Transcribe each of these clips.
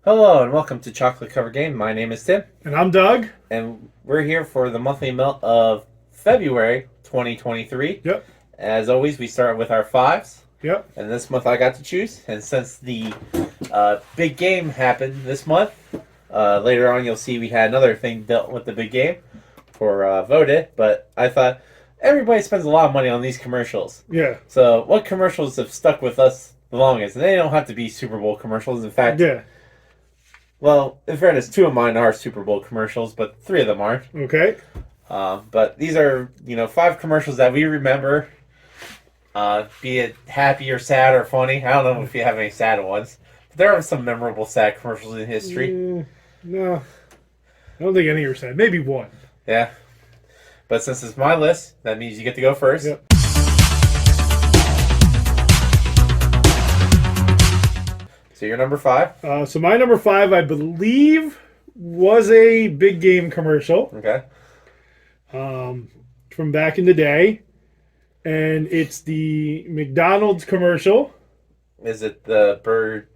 Hello and welcome to Chocolate Cover Game. My name is Tim, And I'm Doug. and we're here for the monthly melt of February 2023. Yep. As always, we start with our fives, Yep. and this month I got to choose. And since the big game happened this month, later on you'll see we had another thing dealt with the big game for Vote It, but I thought everybody spends a lot of money on these commercials. Yeah. So, what commercials have stuck with us the longest? And they don't have to be Super Bowl commercials. In fact, Yeah. well, in fairness, two of mine are Super Bowl commercials, but three of them aren't. Okay. But these are, five commercials that we remember, be it happy or sad or funny. I don't know if you have any sad ones. But there are some memorable sad commercials in history. No. I don't think any are sad. Maybe one. Yeah. But since it's my list, that means you get to go first. Yep. So you're number five. So my number five, I believe, was a big game commercial Okay. from back in the day. And it's the McDonald's commercial. Is it the Bird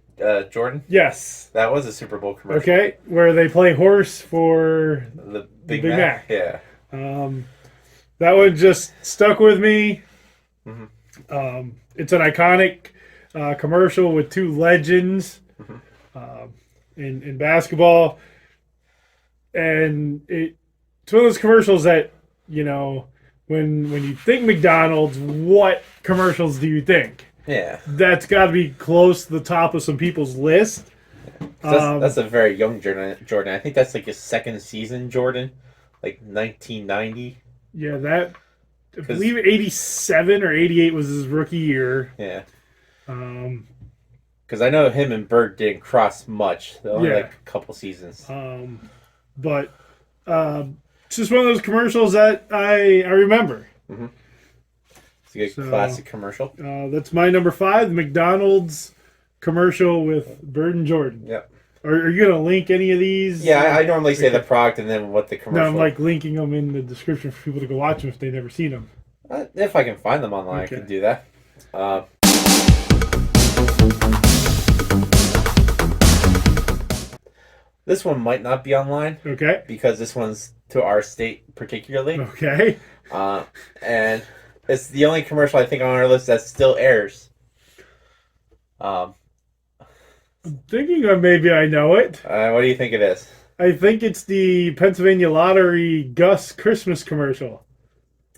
Jordan? Yes. That was a Super Bowl commercial. Okay. Where they play horse for The Big Big Mac. Mac. Yeah. that one just stuck with me. Mhm. It's an iconic commercial with two legends in basketball, and it's one of those commercials that when you think McDonald's, what commercials do you think? Yeah. That's got to be close to the top of some people's list. That's a very young Jordan. I think that's like his second season Jordan, like 1990. Yeah, that I believe 87 or 88 was his rookie year. Yeah. Um, Because I know him and Bird didn't cross much. Only Yeah. like a couple seasons. but it's just one of those commercials that I remember. It's a good So- classic commercial. That's my number five, the McDonald's commercial with Bird and Jordan. Yep. Are you gonna link any of these? Yeah, I normally say the product and then what the No, commercial. I'm like linking them in the description for people to go watch them if they've never seen them. If I can find them online, Okay. I can do that. This one might not be online Okay. because this one's to our state particularly. Okay. And it's the only commercial I think on our list that still airs. Thinking of maybe I know it. What do you think it is? I think it's the Pennsylvania Lottery Gus Christmas commercial.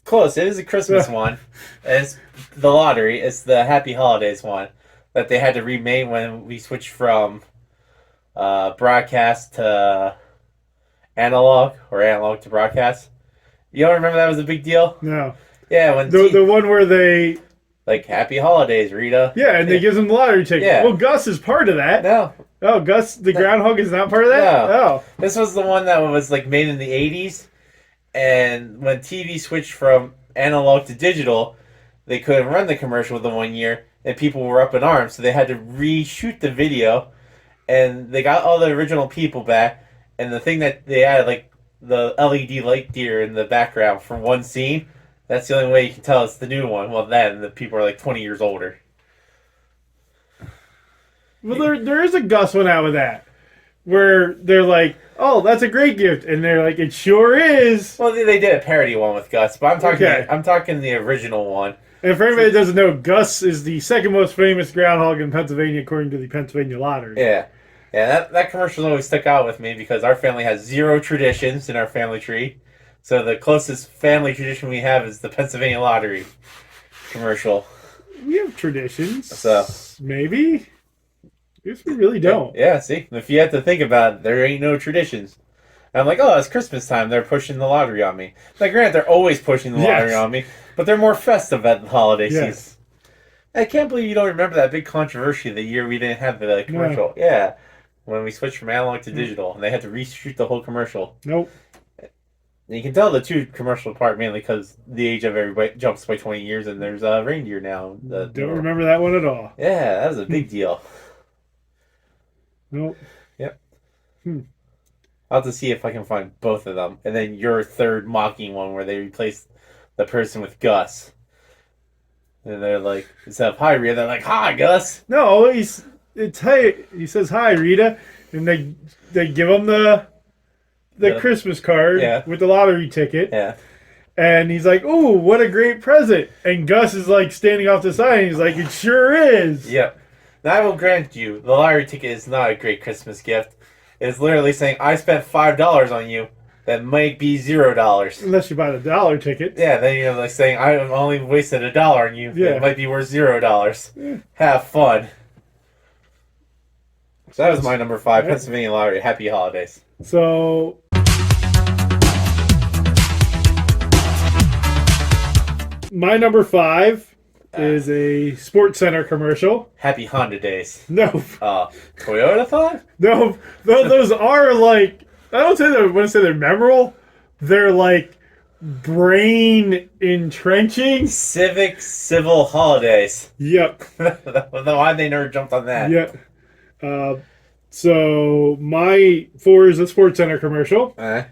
Close. It is a Christmas one. It's the lottery. It's the Happy Holidays one that they had to remake when we switched from broadcast to analog or analog to broadcast. You don't remember that was a big deal? No. Yeah, when The one where they like Happy Holidays, Rita. and they give them the lottery ticket. Yeah. Well, Gus is part of that. No, Oh, Gus the groundhog is not part of that? No. Oh. this was the one that was like made in the 80s, and when TV switched from analog to digital, they couldn't run the commercial the one year, and people were up in arms, so they had to reshoot the video, and they got all the original people back, and the thing that they added, like the LED light deer in the background for one scene, that's the only way you can tell it's the new one. Well, then the people are like 20 years older. Well, there is a Gus one out with that. Where they're like, oh, that's a great gift. And they're like, it sure is. Well, they did a parody one with Gus, but Okay. I'm talking the original one. And for anybody that doesn't know, Gus is the second most famous groundhog in Pennsylvania according to the Pennsylvania Lottery. Yeah. Yeah, that commercial always stuck out with me because our family has zero traditions in our family tree. So the closest family tradition we have is the Pennsylvania Lottery commercial. We have traditions. So- Maybe. I guess we really don't. Yeah, see? If you have to think about it, there ain't no traditions. And I'm like, oh, it's Christmas time. They're pushing the lottery on me. Like, granted, they're always pushing the lottery Yes. on me, but they're more festive at the holiday Yes. season. I can't believe you don't remember that big controversy the year we didn't have the commercial. Yeah. When we switched from analog to digital, and they had to reshoot the whole commercial. Nope. And you can tell the two commercial apart mainly because the age of everybody jumps by 20 years, and there's a reindeer now. Don't remember that one at all. Yeah, that was a big deal. Nope. I'll have to see if I can find both of them. And then your third mocking one where they replace the person with Gus. And they're like, instead of hi Rita, they're like, hi Gus. No, it's hey. He says hi, Rita, and they give him the Christmas card Yeah. with the lottery ticket. Yeah. And he's like, "Ooh, what a great present!" And Gus is like standing off the side, and he's like, "It sure is." Yep. Now I will grant you, the lottery ticket is not a great Christmas gift. It's literally saying, I spent $5 on you. That might be $0. Unless you buy the dollar ticket. Yeah, then you're like saying, I only wasted $1 on you. Yeah. It might be worth $0. Have fun. So that was my number 5, Pennsylvania Lottery. Happy holidays. So my number 5 is a Sports Center commercial. Happy Honda days. No, Toyota thought? no, those are like, I wouldn't say they're memorable. They're like brain entrenching. Civic Civil Holidays. Yep. Why they never jumped on that? Yep. So my 4 is a Sports Center commercial. Uh,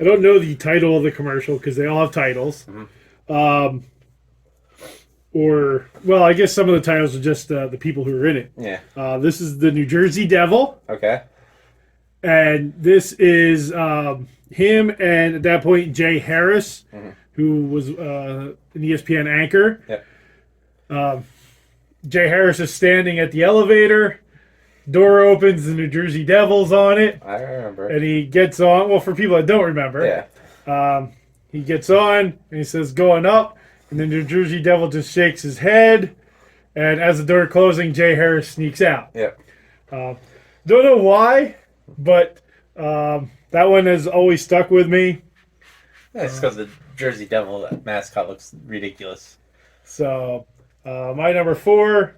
I don't know the title of the commercial because they all have titles. Or, well, I guess some of the titles are just the people who are in it. yeah. This is the New Jersey Devil, Okay. and this is him and, at that point, Jay Harris, who was an ESPN anchor. Yep. Jay Harris is standing at the elevator. Door opens, the New Jersey Devil's on it, I remember. and he gets on. Well, for people that don't remember, Yeah. he gets on and he says, "Going up," and the New Jersey Devil just shakes his head. And as the door closing, Jay Harris sneaks out. Yep. Don't know why, but that one has always stuck with me. Yeah, it's because the Jersey Devil that mascot looks ridiculous. So my number 4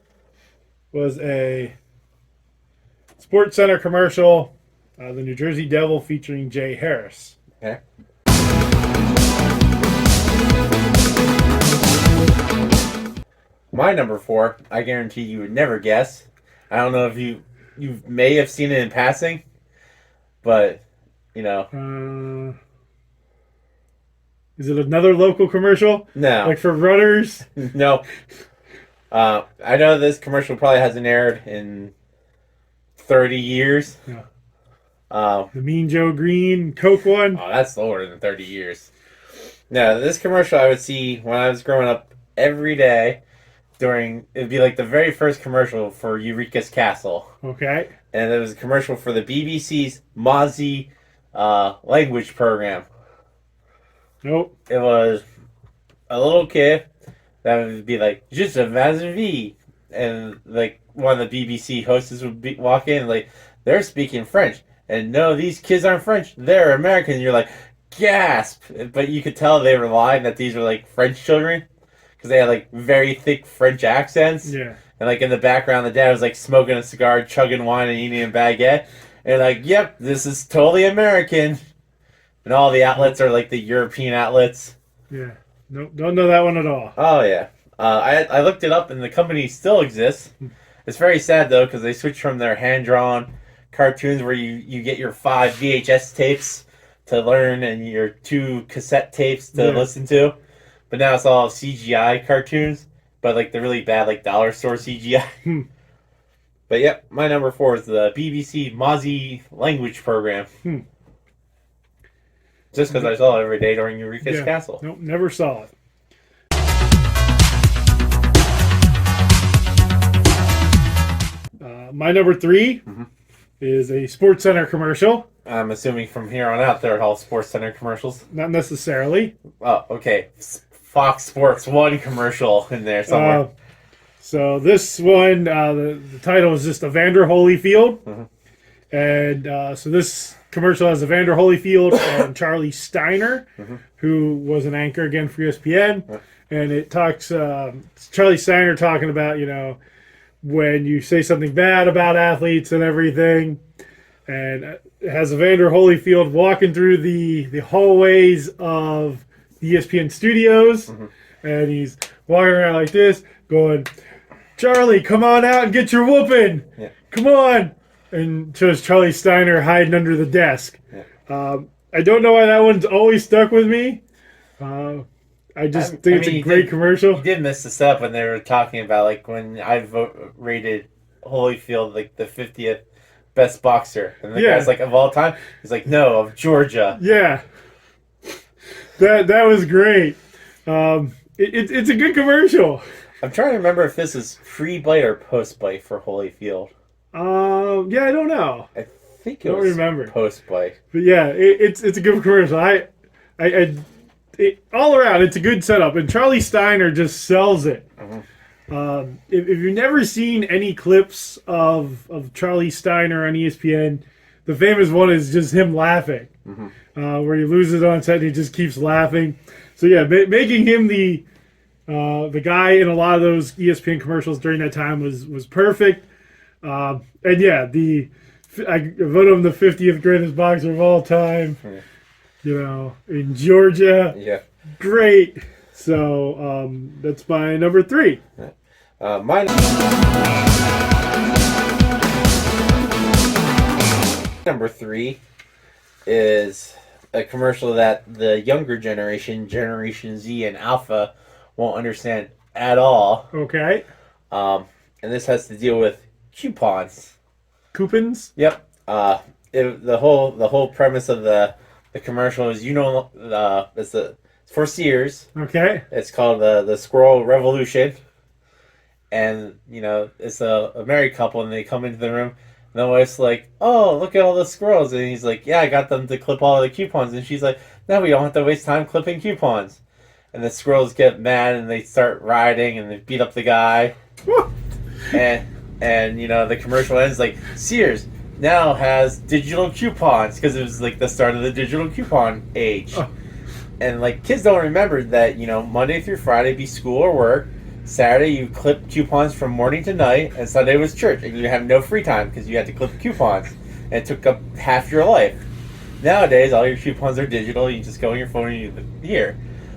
was a Sports Center commercial, the New Jersey Devil featuring Jay Harris. Okay. My number 4, I guarantee you would never guess. I don't know if you may have seen it in passing, but you know, Is it another local commercial? no, Like for runners? no. I know this commercial probably hasn't aired in 30 years. Yeah. Oh, The Mean Joe Green Coke one? that's older than 30 years. No, this commercial I would see when I was growing up every day it'd be like the very first commercial for Eureka's Castle. Okay. And it was a commercial for the BBC's Mozzie language program. Nope. It was a little kid that would be like, "Just a V," and like one of the BBC hosts would walk in and like, "They're speaking French," and no, these kids aren't French, they're American. And you're like, gasp! But you could tell they were lying that these were like French children because they had like very thick French accents. Yeah. And like in the background, the dad was like smoking a cigar, chugging wine, and eating a baguette. And like, yep, this is totally American. And all the outlets are like the European outlets. Yeah. Nope. Don't know that one at all. Oh yeah, I looked it up, and the company still exists. It's very sad though because they switched from their hand-drawn cartoons where you get your 5 VHS tapes to learn and your 2 cassette tapes to listen to, but now it's all CGI cartoons. But like the really bad like dollar store CGI. But yep, my number 4 is the BBC Mozzie language program. Just because I saw it every day during Eureka's Castle. Nope. Never saw it. My number 3 is a Sports Center commercial. I'm assuming from here on out they're all Sports Center commercials. Not necessarily. Oh, okay. Fox Sports 1 commercial in there somewhere. So this one, the title is just Evander Holyfield. And so this commercial has Evander Holyfield and Charlie Steiner, who was an anchor again for ESPN. And it talks, Charlie Steiner talking about, when you say something bad about athletes and everything. And it has Evander Holyfield walking through the hallways of the ESPN studios. And he's walking around like this, going, "Charlie, come on out and get your whooping. Yeah. Come on." And shows Charlie Steiner hiding under the desk. Yeah. I don't know why that one's always stuck with me. I just think it's a great commercial. You did miss this up when they were talking about like when I rated Holyfield like the 50th best boxer, and the Yeah. guy's like, of all time. He's like, no, of Georgia. Yeah, that was great. It's a good commercial. I'm trying to remember if this is pre-bite or post-bite for Holyfield. Yeah, I don't know, I think it don't was remember. post-bite. but yeah, it's a good commercial. All around, it's a good setup, and Charlie Steiner just sells it. If you've never seen any clips of Charlie Steiner on ESPN, the famous one is just him laughing, where he loses on set and he just keeps laughing. So yeah, making him the guy in a lot of those ESPN commercials during that time was perfect. And yeah, I vote him the 50th greatest boxer of all time. In Georgia, Yeah. great. So that's my number 3. My number 3 is a commercial that the younger generation, Generation Z and Alpha, won't understand at all. Okay, And this has to deal with coupons. coupons. Yep. The whole premise of the commercial is it's for Sears. Okay, It's called the Squirrel Revolution, and it's a married couple, and they come into the room. And the wife's like, "Oh, look at all the squirrels," and he's like, "Yeah, I got them to clip all the coupons." And she's like, "No, we don't have to waste time clipping coupons." And the squirrels get mad and they start rioting and they beat up the guy. and the commercial ends like Sears now has digital coupons because it was like the start of the digital coupon age. And like kids don't remember that Monday through Friday be school or work, Saturday you clip coupons from morning to night, and Sunday was church, and you have no free time because you had to clip coupons, and it took up half your life. Nowadays all your coupons are digital. You just go on your phone and you here.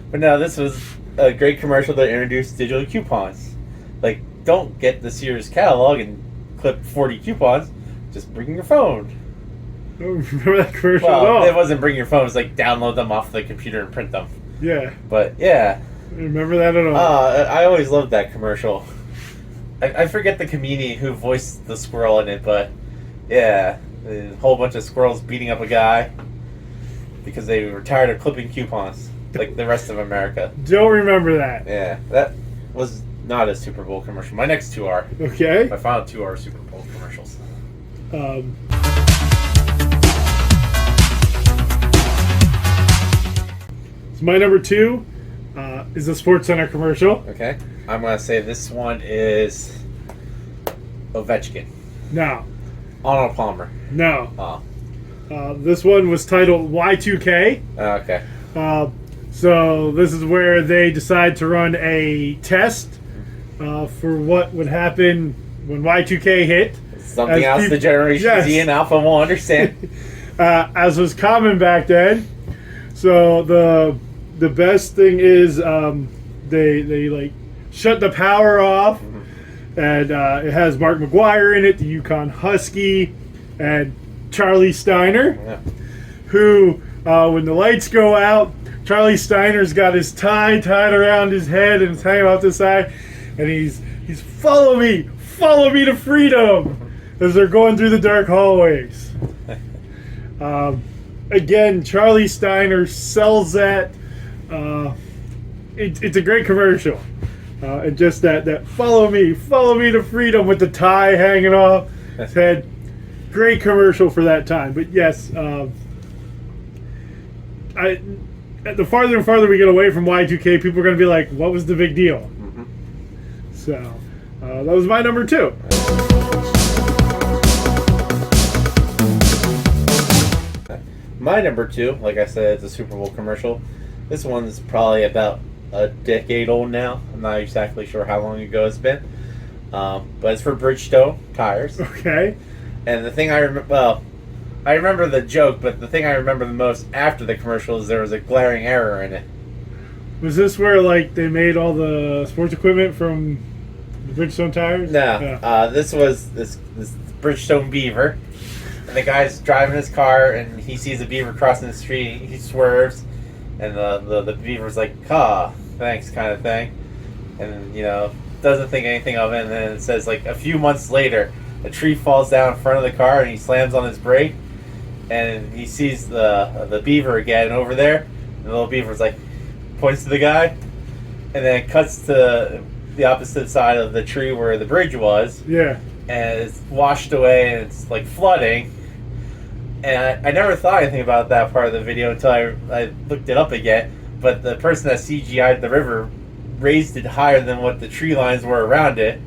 But no, this was a great commercial that introduced digital coupons. Like, don't get the Sears catalog and clip 40 coupons. Just bring your phone. I don't remember that commercial at Well, all. it wasn't bring your phone. It's like download them off the computer and print them. Yeah, But yeah, I don't remember that at all. I always loved that commercial. I forget the comedian who voiced the squirrel in it, but yeah, a whole bunch of squirrels beating up a guy because they were tired of clipping coupons, like the rest of America. Don't remember that. Yeah, that was not a Super Bowl commercial. My next 2 are. Okay. My final 2 are Super Bowl commercials. So my number 2 is a Sports Center commercial. Okay, I'm gonna say this one is Ovechkin. No, Arnold Palmer. no. Oh, This one was titled Y2K. okay. So this is where they decide to run a test for what would happen when Y2K hit. Something As else peop- the Generation Yes. Z and Alpha won't understand. As was common back then. So the best thing is they like shut the power off, and it has Mark McGuire in it, the Yukon Husky, and Charlie Steiner, Yeah. who when the lights go out, Charlie Steiner's got his tie tied around his head and it's hanging out the side, and he's follow me to freedom as they're going through the dark hallways. Again, Charlie Steiner sells that. It's a great commercial. And just that follow me to freedom with the tie hanging off his head. Great commercial for that time. But yes, the farther and farther we get away from Y2K, people are going to be like, what was the big deal? So that was my number 2. My number 2, like I said, it's a Super Bowl commercial. This one's probably about a decade old now. I'm not exactly sure how long ago it's been. But it's for Bridgestone tires. Okay. And the thing I remember the joke, but the thing I remember the most after the commercial is there was a glaring error in it. Was this where like they made all the sports equipment from the Bridgestone tires? No, Yeah. this was this Bridgestone Beaver. And the guy's driving his car, and he sees a beaver crossing the street. He swerves, and the beaver's like, "Ah, thanks," kind of thing. And doesn't think anything of it, and then it says like a few months later, a tree falls down in front of the car, and he slams on his brake, and he sees the beaver again over there, and the little beaver's like points to the guy, and then it cuts to the opposite side of the tree where the bridge was. Yeah. And it's washed away, and it's like flooding. And I never thought anything about that part of the video until I looked it up again. But the person that CGI'd the river raised it higher than what the tree lines were around it.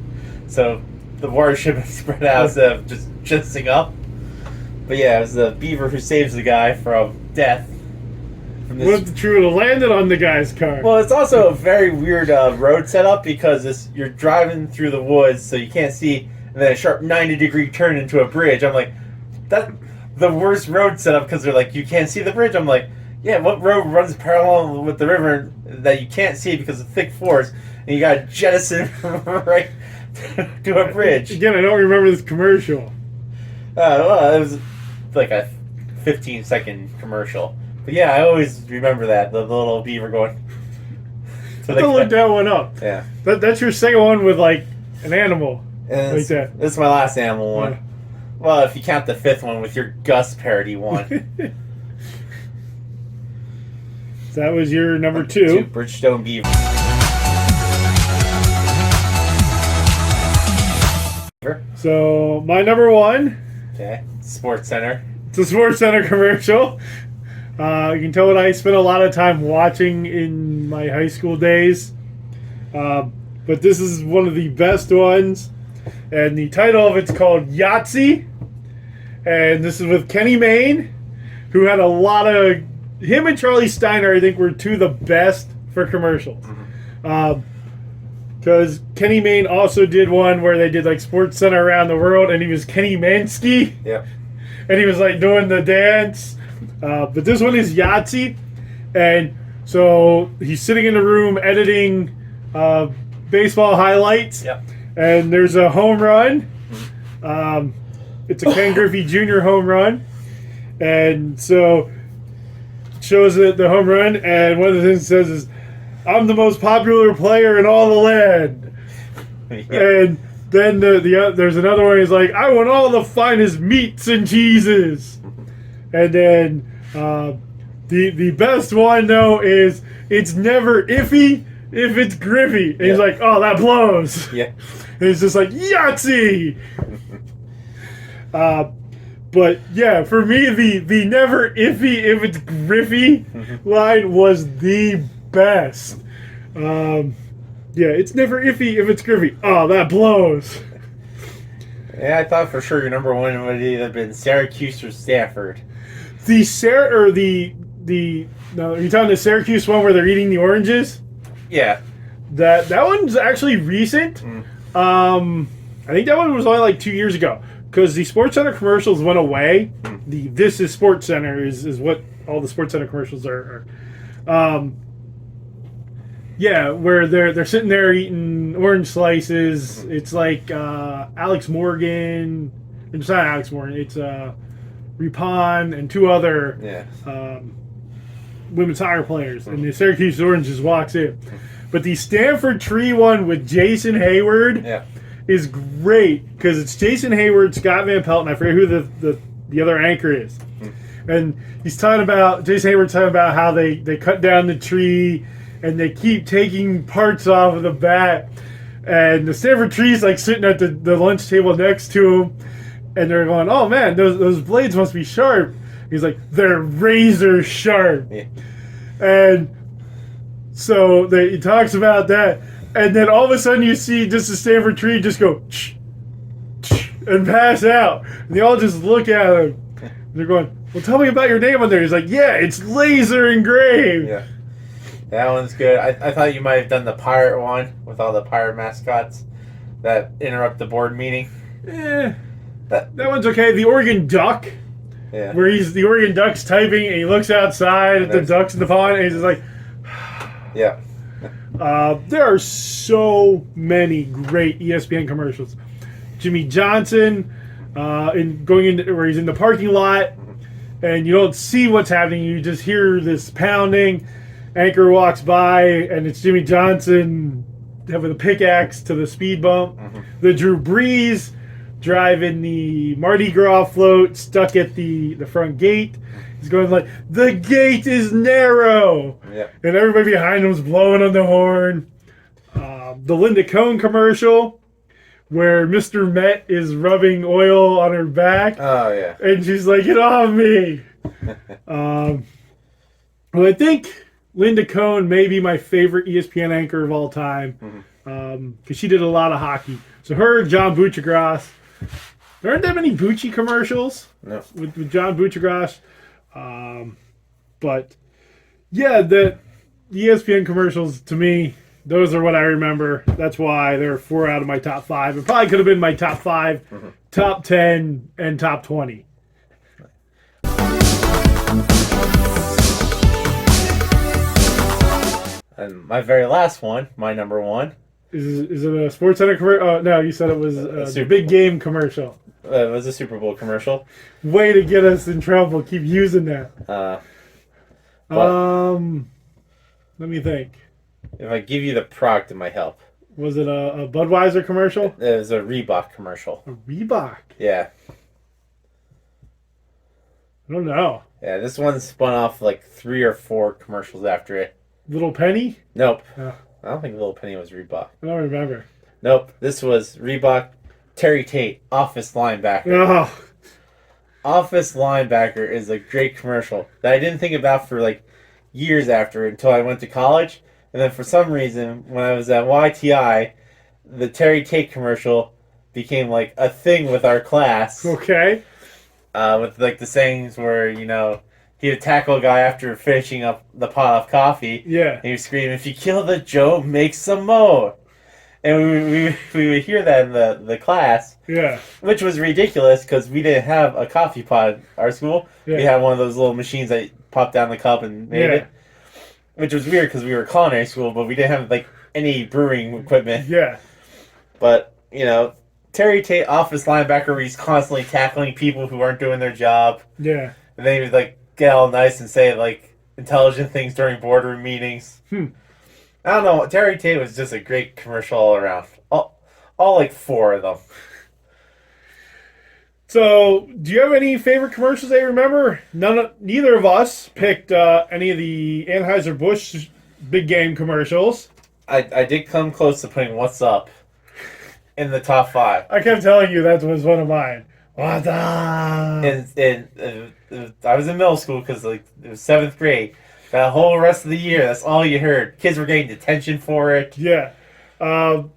So the water should have spread out instead of just jizzing up. But yeah, it was the beaver who saves the guy from death. From What if the tree would have landed on the guy's car? Well, it's also a very weird road setup because you're driving through the woods, so you can't see, and then a sharp 90-degree turn into a bridge. I'm like, that the worst road setup because they're like, you can't see the bridge. I'm like, yeah, what road runs parallel with the river that you can't see because of thick forest, and you got to jettison right to a bridge? Again, I don't remember this commercial. Well, it was like a 15-second commercial. But yeah, I always remember that, the little beaver going. So Don't look that one up. Yeah. That's your second one with like an animal. And Like that. This is my last animal one. Yeah. Well, if you count the fifth one with your Gus parody one. So that was your number Two two. Bridgestone Beaver. So my number one, Okay. Sports Center. it's a Sports Center commercial. You can tell what I spent a lot of time watching in my high school days. But this is one of the best ones. And the title of it's called Yahtzee. And this is with Kenny Mayne, who had a lot of... Him and Charlie Steiner, I think, were two of the best for commercials. Because Kenny Mayne also did one where they did like Sports Center around the world, and he was Kenny Mansky. Yep. And he was like doing the dance. But this one is Yahtzee. And so he's sitting in the room editing baseball highlights. Yep. And there's a home run. It's a Ken Griffey Jr. home run. And so it shows the home run. And one of the things it says is, I'm the most popular player in all the land. Yep. And then there's another one. He's like, I want all the finest meats and cheeses. And then the best one though is it's never iffy if it's Griffey. And he's Yeah. like, oh, that blows. Yeah. And it's just like Yahtzee. But yeah, for me the never iffy if it's Griffey line was the best. Yeah, it's never iffy if it's Griffey. Oh, that blows. Yeah, I thought for sure your number one would either been Syracuse or Stanford. No, are you talking the Syracuse one where they're eating the oranges? Yeah. That one's actually recent. I think that one was only like 2 years ago because the Sports Center commercials went away. The This is Sports Center is what all the Sports Center commercials are. Yeah, where they're sitting there eating orange slices. It's like Alex Morgan. It's not Alex Morgan. It's Ripon and two other Yeah. women's soccer players, and the Syracuse Orange just walks in. But the Stanford Tree one with Jason Hayward Yeah. is great because it's Jason Hayward, Scott Van Pelt, and I forget who the other anchor is. And Jason Hayward's talking about how they cut down the tree and they keep taking parts off of the bat. And the Stanford Tree's like sitting at the lunch table next to him, and they're going, "Oh man, those blades must be sharp." He's like, "They're razor sharp." Yeah. And so he talks about that, and then all of a sudden you see just the Stanford Tree just go and pass out, and they all just look at him. And they're going, "Well, tell me about your name on there." He's like, "Yeah, it's laser engraved." Yeah. That one's good. I thought you might have done the pirate one with all the pirate mascots that interrupt the board meeting. That one's okay. The Oregon Duck, Yeah. where the Oregon Duck's typing and he looks outside at the ducks in the pond and he's just like, Yeah. there are so many great ESPN commercials. Jimmy Johnson, going into where he's in the parking lot, and you don't see what's happening. You just hear this pounding. Anchor walks by, and it's Jimmy Johnson with a pickaxe to the speed bump. The Drew Brees driving the Mardi Gras float stuck at the front gate. He's going like, the gate is narrow. Yep. And everybody behind him's blowing on the horn. The Linda Cohn commercial where Mr. Met is rubbing oil on her back. Oh, yeah. And she's like, get off me. Well, I think Linda Cohn may be my favorite ESPN anchor of all time because she did a lot of hockey. So her, John Buccigross. There aren't that many Bucci commercials with John Buccigross. But yeah, the ESPN commercials to me, those are what I remember. That's why they're 4 out of my top 5. It probably could have been my top 5, top 10, and top 20. And my very last one, my number one. Is it a Sports Center commercial? Oh, no, you said it was a big game commercial. It was a Super Bowl commercial. Way to get us in trouble. Keep using that. Let me think. If I give you the product, it might help. Was it a Budweiser commercial? It was a Reebok commercial. A Reebok? Yeah. I don't know. Yeah, this one spun off like 3 or 4 commercials after it. Little Penny? Nope. Oh, I don't think Little Penny was Reebok. I don't remember. Nope. This was Reebok. Terry Tate, Office Linebacker. Oh, Office Linebacker is a great commercial that I didn't think about for like years after until I went to college. And then for some reason, when I was at YTI, the Terry Tate commercial became like a thing with our class. okay. With like the sayings where, you know, he would tackle a guy after finishing up the pot of coffee. Yeah. And he would scream, "If you kill the Joe, make some more." And we would hear that in the class, Yeah. which was ridiculous because we didn't have a coffee pot at our school. Yeah. We had one of those little machines that popped down the cup and made Yeah. it. Which was weird because we were a culinary school, but we didn't have like any brewing equipment. Yeah. But, you know, Terry Tate, Office Linebacker, where he's constantly tackling people who aren't doing their job. Yeah. And then he would like get all nice and say like intelligent things during boardroom meetings. I don't know. Terry Tate was just a great commercial all around. All like 4 of them. So, do you have any favorite commercials that you remember? Neither of us picked any of the Anheuser-Busch big game commercials. I did come close to putting What's Up in the top 5. I kept telling you that was one of mine. What's up? And I was in middle school because like it was 7th grade. That whole rest of the year, that's all you heard. Kids were getting detention for it. Yeah. The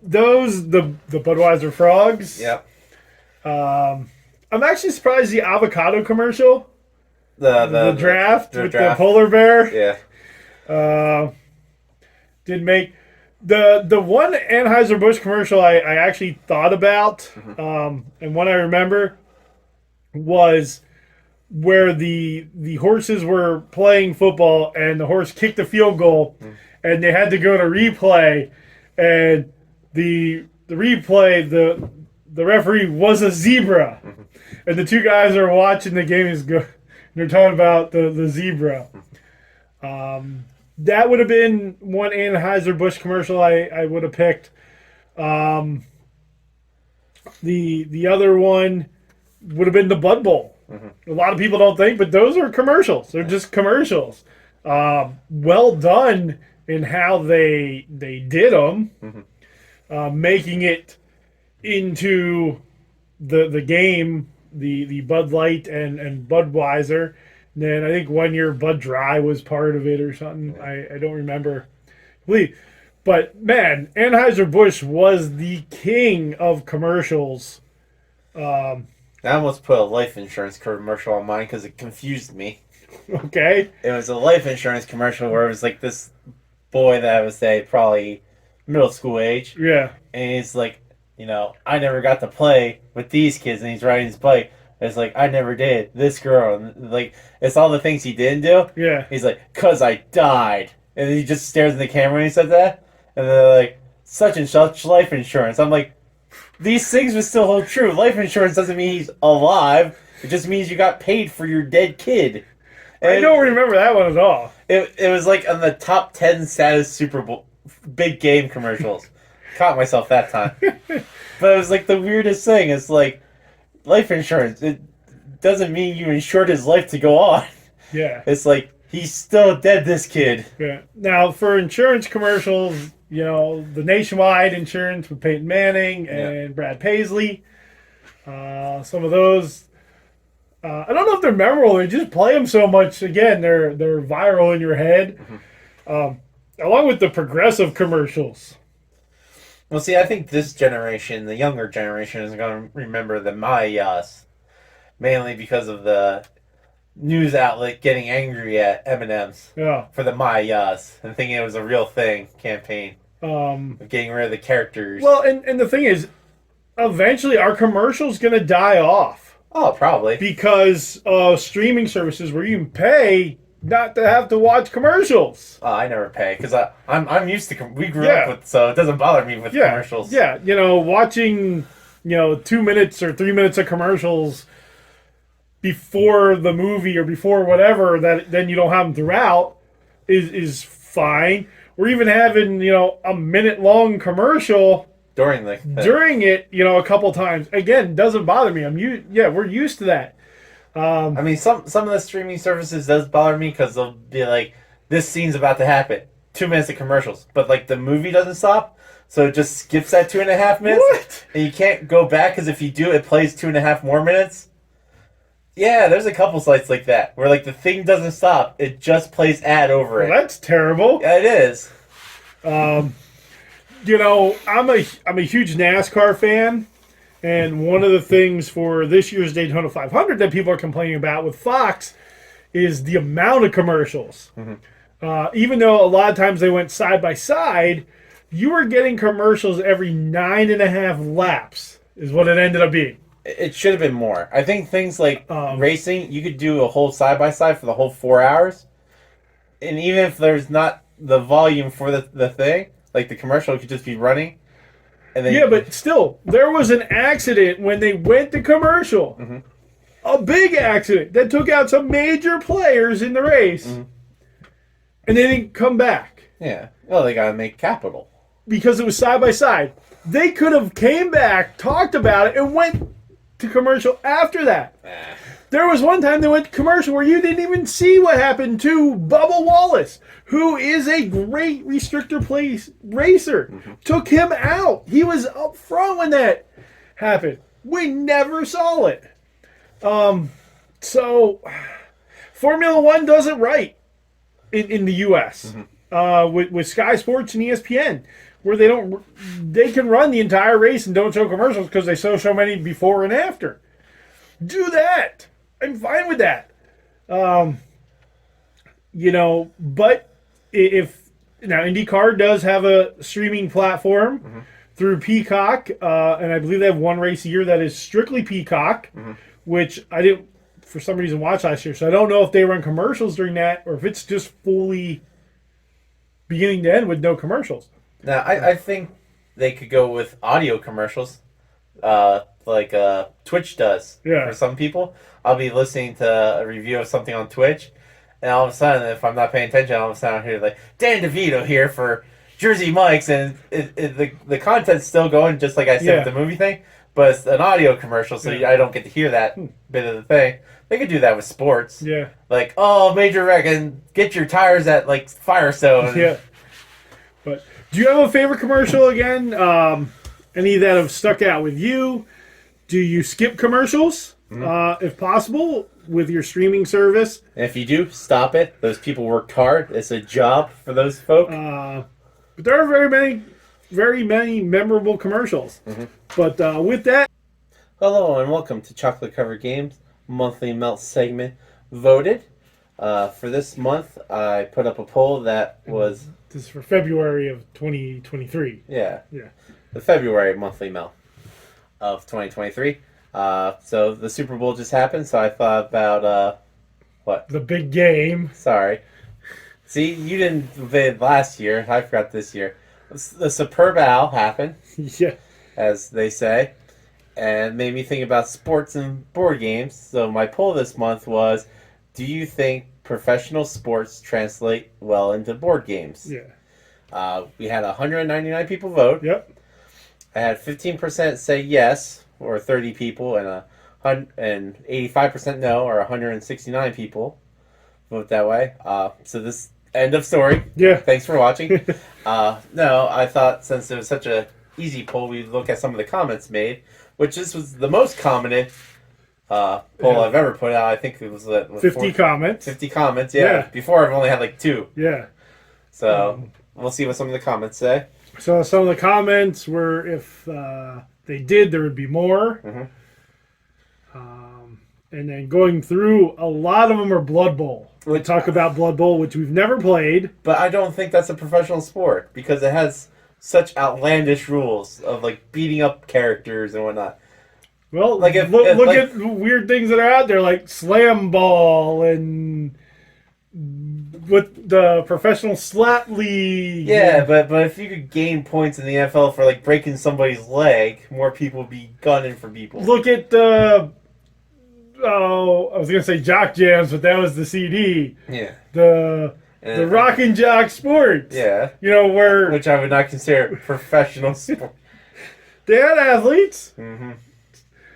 Budweiser Frogs. Yep. I'm actually surprised the avocado commercial. The draft the with draft. the polar bear. Yeah. Did make the one Anheuser-Busch commercial I actually thought about, and one I remember was where the horses were playing football and the horse kicked a field goal and they had to go to replay, and the replay the referee was a zebra, and the two guys are watching the game they're talking about the zebra. That would have been one Anheuser-Busch commercial I would have picked. The other one would have been the Bud Bowl. A lot of people don't think, but those are commercials. They're just commercials. Well done in how they did them, making it into the game, the Bud Light and Budweiser. And then I think one year Bud Dry was part of it or something. I don't remember. But man, Anheuser-Busch was the king of commercials. I almost put a life insurance commercial on mine because it confused me. Okay. It was a life insurance commercial where it was like this boy that I would say probably middle school age. Yeah. And he's like, you know, I never got to play with these kids, and he's riding his bike. It's like, I never did. This girl, and like, it's all the things he didn't do. Yeah. He's like, 'cause I died. And then he just stares in the camera when he said that. And they're like, such and such life insurance. I'm like, these things would still hold true. Life insurance doesn't mean he's alive. It just means you got paid for your dead kid. And I don't remember that one at all. It was like on the top 10 saddest Super Bowl big game commercials. caught myself that time. But it was like the weirdest thing. It's like life insurance. It doesn't mean you insured his life to go on. Yeah. It's like he's still dead, this kid. Yeah. Now, for insurance commercials, the Nationwide insurance with Peyton Manning and Brad Paisley, some of those, I don't know if they're memorable. They just play them so much. Again, they're viral in your head. Along with the Progressive commercials. Well, see, I think this generation, the younger generation, is going to remember the Mayas, mainly because of the news outlet getting angry at M&M's for the Mayas and thinking it was a real thing campaign of getting rid of the characters. Well, and the thing is, eventually our commercial's going to die off. Oh, probably. Because of streaming services where you can pay not to have to watch commercials. Oh, I never pay because I'm used to. We grew up with, so it doesn't bother me with commercials. Yeah, watching 2 minutes or 3 minutes of commercials before the movie or before whatever that then you don't have them throughout is fine. Or even having a minute long commercial during it a couple times. Again, doesn't bother me. We're used to that. I mean, some of the streaming services does bother me because they'll be like, this scene's about to happen. 2 minutes of commercials. But, like, the movie doesn't stop, so it just skips that 2.5 minutes. What? And you can't go back because if you do, it plays 2.5 more minutes. Yeah, there's a couple sites like that where, like, the thing doesn't stop. It just plays ad over it. Well, that's terrible. Yeah, it is. I'm a huge NASCAR fan. And one of the things for this year's Daytona 500 that people are complaining about with Fox is the amount of commercials. Even though a lot of times they went side by side, you were getting commercials every 9.5 laps is what it ended up being. It should have been more. I think things like racing, you could do a whole side by side for the whole 4 hours. And even if there's not the volume for the thing, like the commercial could just be running. But still, there was an accident when they went to commercial. A big accident that took out some major players in the race. And they didn't come back. Yeah. Well, they got to make capital. Because it was side by side. They could have came back, talked about it, and went to commercial after that. There was one time they went to commercial where you didn't even see what happened to Bubba Wallace, who is a great restrictor place racer. Took him out. He was up front when that happened. We never saw it. So Formula One does it right in the U.S. With Sky Sports and ESPN, where they can run the entire race and don't show commercials because they show many before and after. Do that. I'm fine with that. But if now IndyCar does have a streaming platform through Peacock, and I believe they have one race a year that is strictly Peacock, which I didn't for some reason watch last year, so I don't know if they run commercials during that or if it's just fully beginning to end with no commercials. Now, I think they could go with audio commercials, like Twitch does for some people. I'll be listening to a review of something on Twitch, and all of a sudden, if I'm not paying attention, all of a sudden I hear like, Dan DeVito here for Jersey Mike's, and the content's still going, just like I said with the movie thing, but it's an audio commercial, so I don't get to hear that bit of the thing. They could do that with sports. Yeah. Like, major wreck, and get your tires at, like, Firestone. Yeah. But do you have a favorite commercial again? Any that have stuck out with you? Do you skip commercials, if possible, with your streaming service? And if you do, stop it. Those people worked hard. It's a job for those folk. But there are very many memorable commercials. But with that... Hello and welcome to Chocolate Covered Games Monthly Melt segment. Voted. For this month, I put up a poll that was... This is for February of 2023. Yeah. The February monthly melt of 2023. So the Super Bowl just happened, so I thought about what? The big game. Sorry. See, you didn't vote last year. I forgot this year. The Superb Owl happened. Yeah. As they say. And made me think about sports and board games. So my poll this month was, do you think professional sports translate well into board games? Yeah. We had 199 people vote. Yep. I had 15% say yes, or 30 people, and 85% no, or 169 people vote that way. So this end of story. Yeah. Thanks for watching. No, I thought since it was such a easy poll, we'd look at some of the comments made, which this was the most commented poll Yeah. I've ever put out. I think it was 50 comments. 50 comments. Yeah. Yeah. Before I've only had like 2. Yeah. So we'll see what some of the comments say. So some of the comments were if they did, there would be more. Mhm. And then going through, a lot of them are Blood Bowl. We talk about Blood Bowl, which we've never played. But I don't think that's a professional sport because it has such outlandish rules of like beating up characters and whatnot. Well, Like if- look, if, look like- at weird things that are out there, like Slam Ball and with the professional slap league. Yeah, but if you could gain points in the NFL for like breaking somebody's leg, more people would be gunning for people. Look at the. Oh, I was gonna say Jock Jams, but that was the CD. Yeah. The And- Rock and Jock Sports. Yeah. You know where Which I would not consider professional sport. they had athletes. Mm-hmm.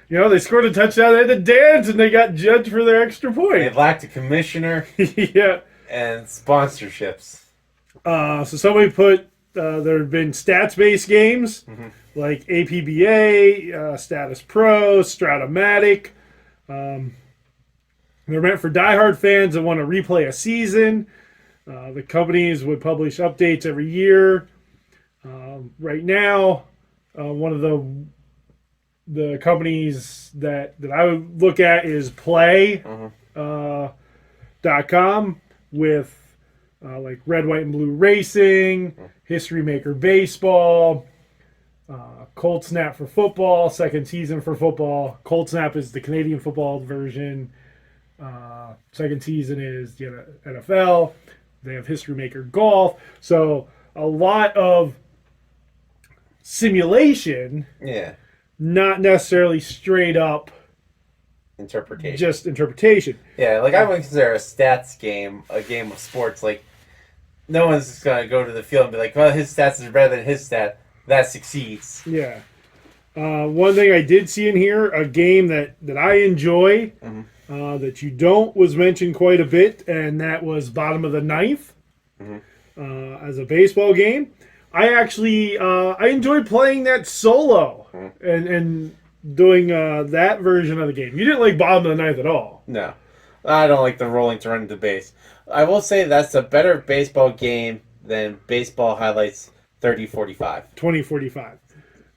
You know, they scored a touchdown, they had to dance, and they got judged for their extra It point. lacked a commissioner Yeah. and sponsorships. So somebody put there have been stats-based games like APBA, Status Pro, Stratomatic. They're meant for diehard fans that want to replay a season. The companies would publish updates every year. Right now, one of the companies that I would look at is Play.com with like Red, White, and Blue Racing, History Maker Baseball, Cold Snap for football, second season for football. Cold Snap is the Canadian football version. Second season is the NFL. They have History Maker Golf. So a lot of simulation, Yeah. not necessarily straight up Interpretation. just interpretation. Yeah, like I would consider a stats game a game of sports. Like, no one's just gonna go to the field and be like, "Well, his stats are better than his stat." That succeeds. Yeah. One thing I did see in here, a game that I enjoy, that you don't, was mentioned quite a bit, and that was Bottom of the Ninth as a baseball game. I actually I enjoyed playing that solo and doing that version of the game. You didn't like Bottom of the Ninth at all. No, I don't like the rolling to run to base. I will say that's a better baseball game than Baseball Highlights 3045. 2045.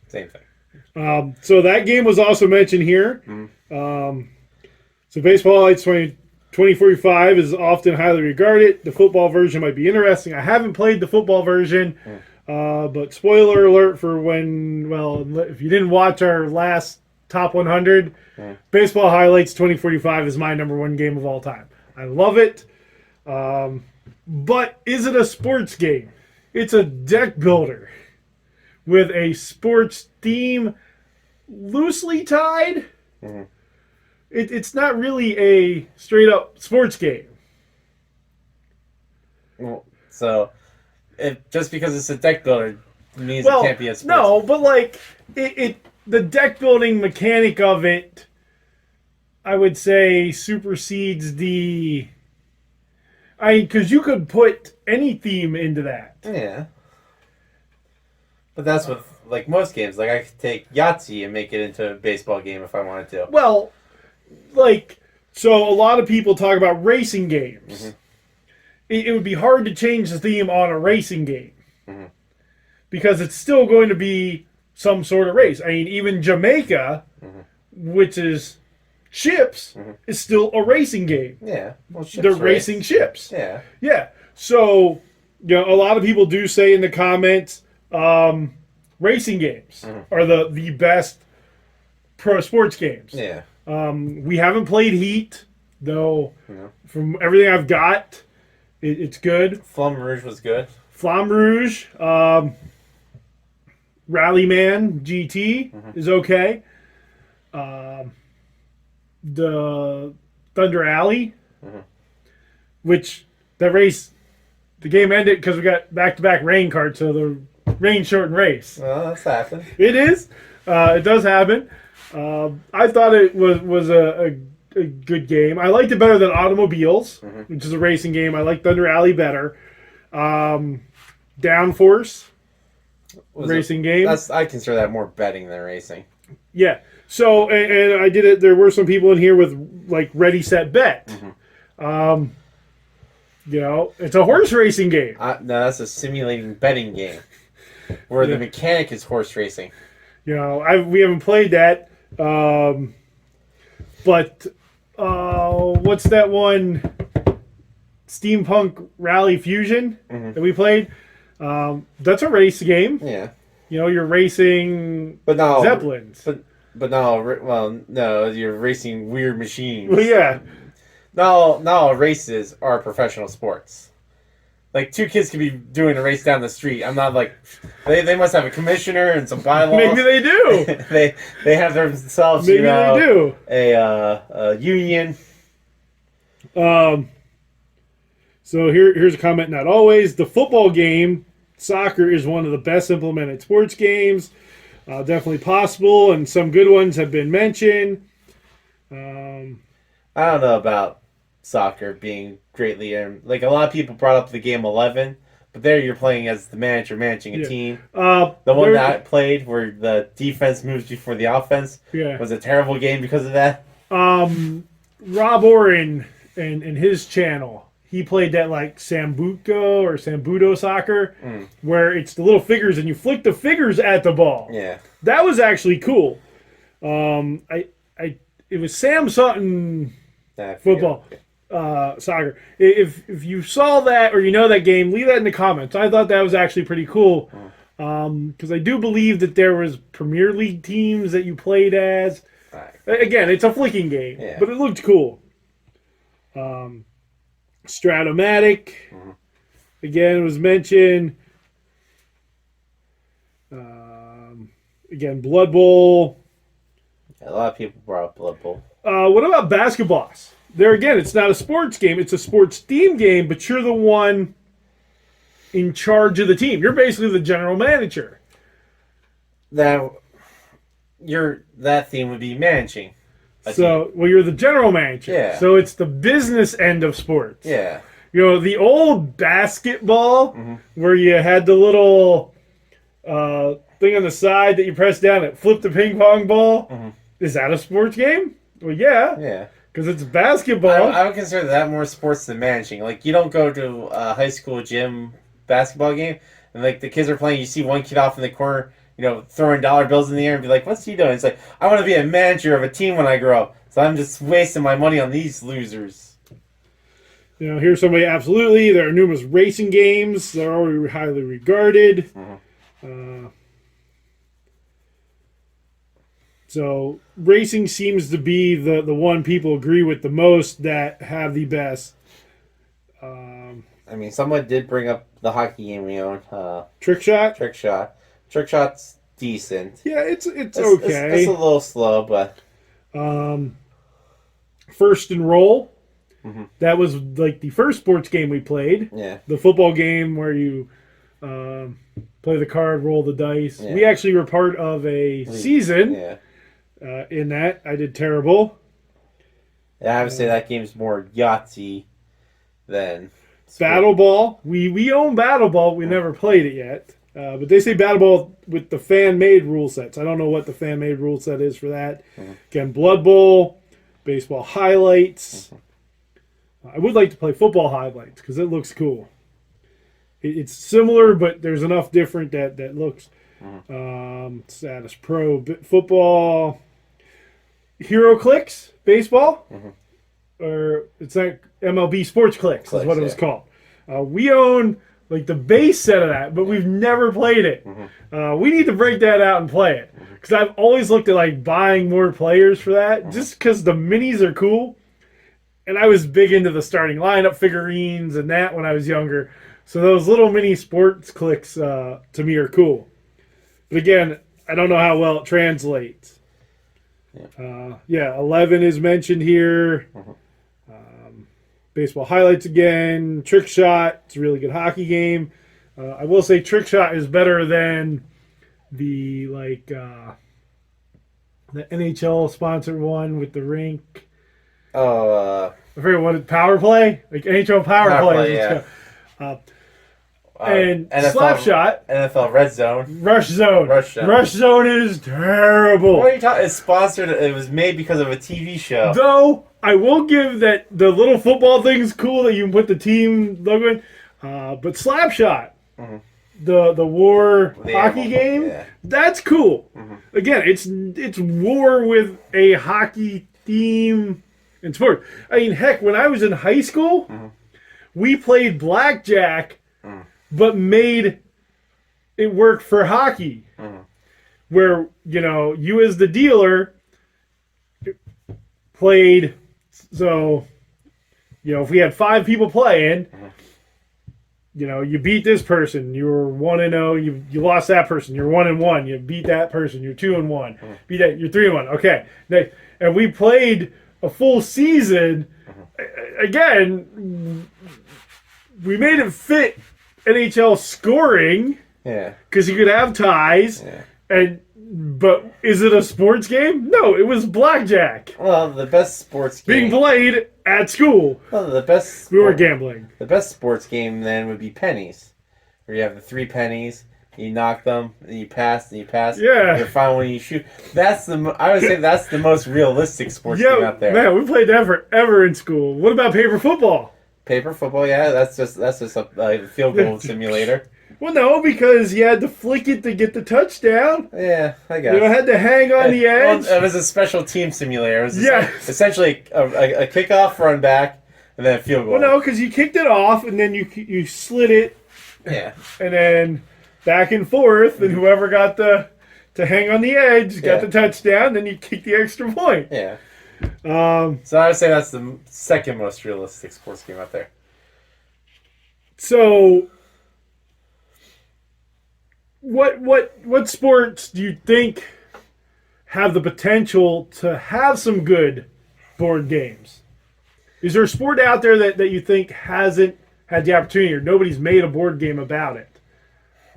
Same thing. So that game was also mentioned here. So Baseball Highlights 2045 is often highly regarded. The football version might be interesting. I haven't played the football version, but spoiler alert for when, well, if you didn't watch our last Top 100, Baseball Highlights 2045 is my number one game of all time. I love it. But is it a sports game? It's a deck builder with a sports theme loosely tied. It's not really a straight up sports game. Well, so, just because it's a deck builder means Well, it can't be a sports. no, but like the deck building mechanic of it, I would say supersedes the. Because you could put any theme into that. Yeah. But that's with like most games. Like I could take Yahtzee and make it into a baseball game if I wanted to. Well, like, so a lot of people talk about racing games. It would be hard to change the theme on a racing game because it's still going to be some sort of race. I mean, even Jamaica, which is ships, is still a racing game. Yeah. Well, ships They're race. racing ships. Yeah. Yeah. So, you know, a lot of people do say in the comments, racing games are the best pro sports games. Yeah. We haven't played Heat, though. From everything I've got, it's good. Flamme Rouge was good. Flamme Rouge, Rallyman GT is okay. The Thunder Alley, which that race, the game ended because we got back-to-back rain carts, so the rain shortened race. Well, that's happened. It is. It does happen. I thought it was a good game. I liked it better than Automobiles, which is a racing game. I like Thunder Alley better. Downforce, racing game. I consider that more betting than racing. Yeah. So, and I did it. There were some people in here with like Ready Set Bet. It's a horse racing game. No, that's a simulating betting game where the mechanic is horse racing. We haven't played that. But what's that one? Steampunk Rally Fusion that we played. That's a race game. Yeah. You're racing but no, Zeppelins. But no, you're racing weird machines. Well, yeah. No, races are professional sports. Like, two kids could be doing a race down the street. I'm not like... They must have a commissioner and some bylaws. Maybe they do. they have themselves, Maybe they do. A union. So here's a comment. Not always. The football game, soccer, is one of the best implemented sports games. Definitely possible, and some good ones have been mentioned. I don't know about soccer being greatly... like, a lot of people brought up the game 11, but there you're playing as the manager managing a team. The one that I played where the defense moves before the offense was a terrible game because of that. Rob Oren and his channel, he played that like Sambuco or Sambudo soccer, where it's the little figures and you flick the figures at the ball. Yeah. That was actually cool. It was Sam Sutton football, soccer. If you saw that or you know that game, leave that in the comments. I thought that was actually pretty cool. Because I do believe that there was Premier League teams that you played as. Right. Again, it's a flicking game, but it looked cool. Stratomatic, again, was mentioned. Again, Blood Bowl. A lot of people brought up Blood Bowl. What about Basketballs? There again, it's not a sports game. It's a sports team game, but you're the one in charge of the team. You're basically the general manager. That theme would be managing. You're the general manager. Yeah. So it's the business end of sports. Yeah. The old basketball where you had the little thing on the side that you press down that flipped the ping pong ball. Is that a sports game? Well, yeah. Yeah. Because it's basketball. I would consider that more sports than managing. Like, you don't go to a high school gym basketball game and, like, the kids are playing, you see one kid off in the corner, throwing dollar bills in the air and be like, what's he doing? It's like, I want to be a manager of a team when I grow up. So I'm just wasting my money on these losers. Here's somebody, absolutely. There are numerous racing games. They're already highly regarded. So racing seems to be the one people agree with the most that have the best. Someone did bring up the hockey game we own. Trick Shot? Trick Shot. Trick Shot's decent. Yeah, it's okay. It's a little slow, but... First and Roll. That was like the first sports game we played. Yeah. The football game where you play the card, roll the dice. Yeah. We actually were part of a season in that. I did terrible. Yeah, I would say that game's more Yahtzee than... Battle Ball. We own Battle Ball. We never played it yet. But they say Battle Ball with the fan-made rule sets. I don't know what the fan-made rule set is for that. Again, Blood Bowl, Baseball Highlights. I would like to play Football Highlights because it looks cool. It's similar, but there's enough different that looks. Status Pro Football. Hero Clicks Baseball. Or it's like MLB Sports Clicks is what it was called. We own like the base set of that, but we've never played it. We need to break that out and play it because I've always looked at like buying more players for that just because the minis are cool. And I was big into the starting lineup figurines and that when I was younger. So those little mini sports clicks to me are cool. But again, I don't know how well it translates. 11 is mentioned here. Baseball Highlights again. Trick Shot. It's a really good hockey game. I will say Trick Shot is better than the the NHL sponsored one with the rink. Oh, I forget what Power Play, like NHL Power Play. yeah. And NFL, Slapshot, NFL Red Zone. Rush Zone. Rush Zone is terrible. What are you talking? It's sponsored. It was made because of a TV show. Though I will give that the little football thing's cool that you can put the team logo in. But Slapshot, the war hockey game, that's cool. Again, it's war with a hockey theme and sport. I mean, heck, when I was in high school, we played blackjack, but made it work for hockey. Where, you as the dealer played, so, if we had 5 people playing, you beat this person, you were 1-0, you lost that person, you're 1-1, you beat that person, you're 2-1, beat that, you're 3-1. Okay. And we played a full season. Again, we made it fit NHL scoring. Yeah. Because you could have ties. Yeah. But is it a sports game? No, it was blackjack. Well, the best sports game being played at school. Well, the best. We were gambling. The best sports game then would be pennies, where you have the 3 pennies. You knock them, and you pass, and you pass. Yeah. You find when you shoot. I would say that's the most realistic sports game out there. Man, we played that forever in school. What about paper football? Paper football, yeah, that's just a field goal simulator. Well, no, because you had to flick it to get the touchdown. Yeah, I guess. You had to hang on the edge. Well, it was a special team simulator. It was essentially a kickoff, run back, and then a field goal. Well, no, because you kicked it off, and then you slid it. Yeah. And then back and forth, and whoever got to hang on the edge got the touchdown, then you kick the extra point. Yeah. So I would say that's the second most realistic sports game out there. So, what sports do you think have the potential to have some good board games? Is there a sport out there that you think hasn't had the opportunity, or nobody's made a board game about it?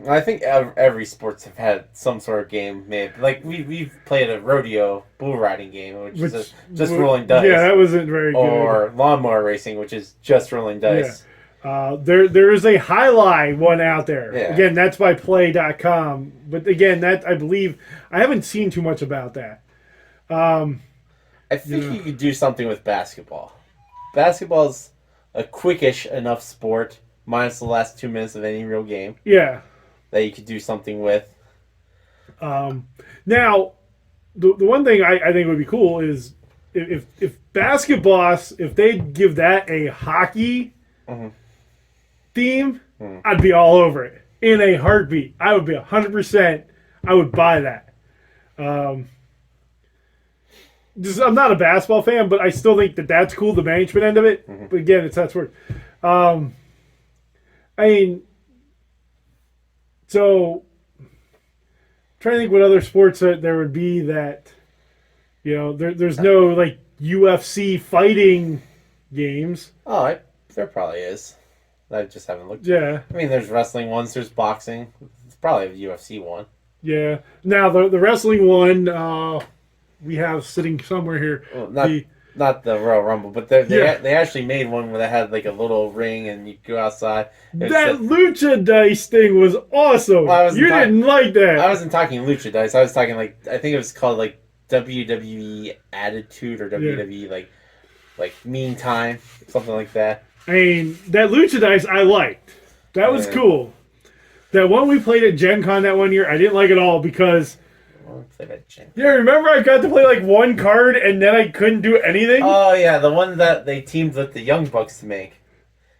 I think every sports have had some sort of game made. Like we've played a rodeo bull riding game, which is just rolling dice. Yeah, that wasn't very good. Or lawnmower racing, which is just rolling dice. Yeah. There is a highlight one out there. Yeah. Again, that's by play.com. But again, that I believe I haven't seen too much about that. I think you could do something with basketball. Basketball's a quickish enough sport, minus the last 2 minutes of any real game. Yeah. That you could do something with. Now, the one thing I think would be cool is if basketball, if they give that a hockey theme, I'd be all over it in a heartbeat. I would be 100%. I would buy that. I'm not a basketball fan, but I still think that's cool. The management end of it, but again, it's that sport. I mean. So, I'm trying to think what other sports that there would be that, there's no like UFC fighting games. Oh, there probably is. I just haven't looked. Yeah. I mean, there's wrestling ones. There's boxing. It's probably a UFC one. Yeah. Now the wrestling one we have sitting somewhere here. Well, not the Royal Rumble, but they actually made one where they had like a little ring and you go outside. That lucha dice thing was awesome. Well, you didn't like that. I wasn't talking lucha dice. I was talking I think it was called like WWE Attitude or WWE like Mean Time, something like that. I mean, that lucha dice I liked. That was cool. That one we played at Gen Con that one year, I didn't like it all because... Yeah, remember I got to play like one card and then I couldn't do anything? Oh, yeah, the one that they teamed with the Young Bucks to make.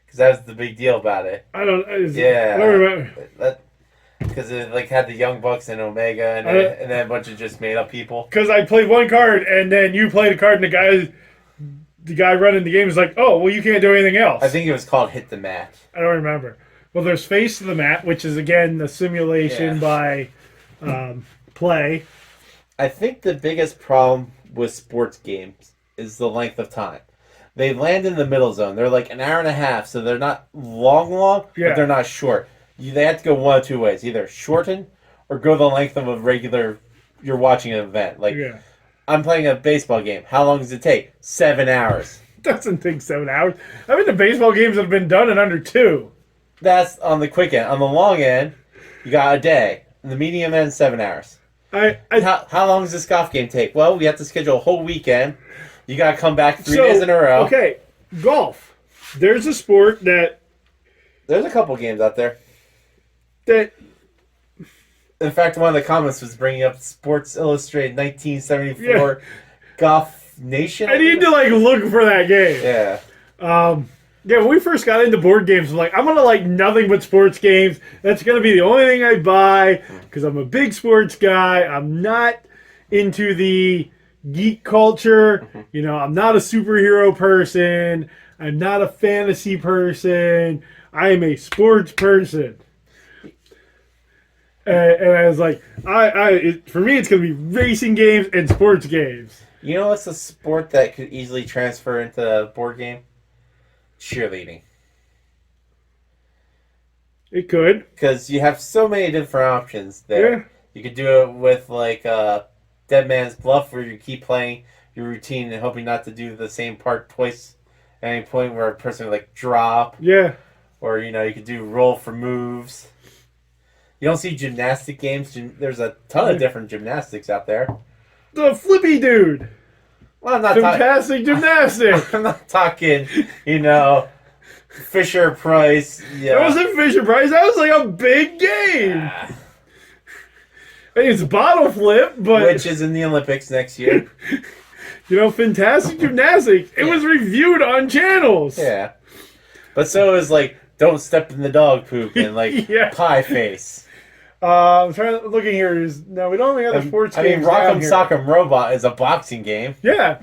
Because that was the big deal about it. I don't remember. Because it like had the Young Bucks and Omega and then a bunch of just made up people. Because I played one card and then you played a card and the guy running the game was like, oh, well, you can't do anything else. I think it was called Hit the Mat. I don't remember. Well, there's Face to the Mat, which is, again, the simulation by Play. I think the biggest problem with sports games is the length of time. They land in the middle zone. They're like an hour and a half, so they're not long, but they're not short. they have to go one of two ways: either shorten or go the length of a regular. You're watching an event. Like Yeah. I'm playing a baseball game. How long does it take? 7 hours. Doesn't take 7 hours. I mean, the baseball games have been done in under 2. That's on the quick end. On the long end, you got a day. And the medium end, 7 hours. How long does this golf game take? Well, we have to schedule a whole weekend. You got to come back 3 days in a row. Okay, golf. There's a sport that There's a couple games out there. that In fact, one of the comments was bringing up Sports Illustrated 1974 Golf Nation. I need to like look for that game. Yeah. Yeah, when we first got into board games, I'm like, I'm gonna like nothing but sports games. That's gonna be the only thing I buy because I'm a big sports guy. I'm not into the geek culture. You know, I'm not a superhero person. I'm not a fantasy person. I am a sports person. And I was like, for me, it's gonna be racing games and sports games. You know what's a sport that could easily transfer into a board game? Cheerleading. It could. Because you have so many different options there. Yeah. You could do it with like Dead Man's Bluff, where you keep playing your routine and hoping not to do the same part twice at any point where a person would like drop. Yeah. Or, you know, you could do roll for moves. You don't see gymnastic games. There's a ton of different gymnastics out there. The flippy dude. Well, I'm not talking. Fantastic gymnastics. I'm not talking, you know, Fisher Price. Yeah. That wasn't Fisher Price. That was like a big game. I think it's bottle flip, but Which is in the Olympics next year. you know, fantastic gymnastics. It was reviewed on channels. Yeah. But so is like Don't Step in the Dog Poop and like Yeah. Pie Face. I'm trying to looking here. No, we don't have any other sports I games. mean, down Rock'em here. Sock'em Robot is a boxing game Yeah.